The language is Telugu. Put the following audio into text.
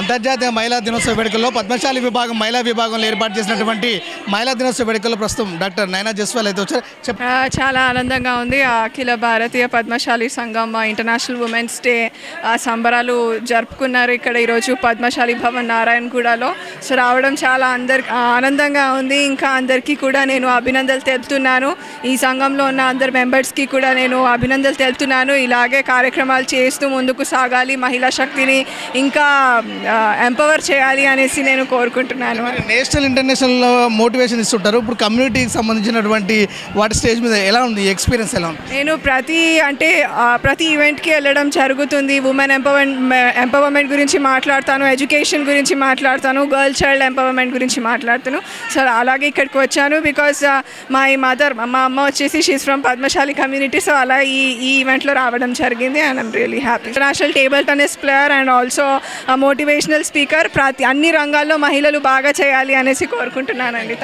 అంతర్జాతీయ మహిళా దినోత్సవ వేడుకల్లో పద్మశాలి విభాగం మహిళా విభాగంలో ఏర్పాటు చేసినటువంటి మహిళా దినోత్సవ వేడుకల్లో ప్రస్తుతం డాక్టర్ నైనా జస్వాల్ అయితే వచ్చారు. చాలా ఆనందంగా ఉంది. అఖిల భారతీయ పద్మశాలి సంఘం ఇంటర్నేషనల్ ఉమెన్స్ డే సంబరాలు జరుపుకున్నారు ఇక్కడ ఈరోజు పద్మశాలి భవన్ నారాయణగూడలో. సో రావడం చాలా ఆనందంగా ఉంది. ఇంకా అందరికీ కూడా నేను అభినందనలు తెలుపుతున్నాను. ఈ సంఘంలో ఉన్న అందరు మెంబర్స్కి కూడా నేను అభినందనలు తెలుపుతున్నాను. ఇలాగే కార్యక్రమాలు చేస్తూ ముందుకు సాగాలి, మహిళా శక్తిని ఇంకా ఎంపవర్ చేయాలి అనేసి నేను కోరుకుంటున్నాను. నేషనల్ ఇంటర్నేషనల్ మోటివేషన్ ఇస్తుంటారు. ఇప్పుడు కమ్యూనిటీకి సంబంధించినటువంటి వాటి స్టేజ్ మీద ఎలా ఉంది, ఎక్స్పీరియన్స్ ఎలా ఉంది? నేను ప్రతి ఈవెంట్కి వెళ్ళడం జరుగుతుంది. ఉమెన్ ఎంపవర్మెంట్ గురించి మాట్లాడతాను, ఎడ్యుకేషన్ గురించి మాట్లాడతాను, గర్ల్ చైల్డ్ ఎంపవర్మెంట్ గురించి మాట్లాడుతాను. సో అలాగే ఇక్కడికి వచ్చాను బికాస్ మా అమ్మ వచ్చేసి she's from Padmashali community. So అలా ఈ ఈవెంట్లో రావడం జరిగింది and I'm really happy. International table tennis player and also motivational speaker. అన్ని రంగాల్లో మహిళలు బాగా చేయాలి అనేసి కోరుకుంటున్నానండి.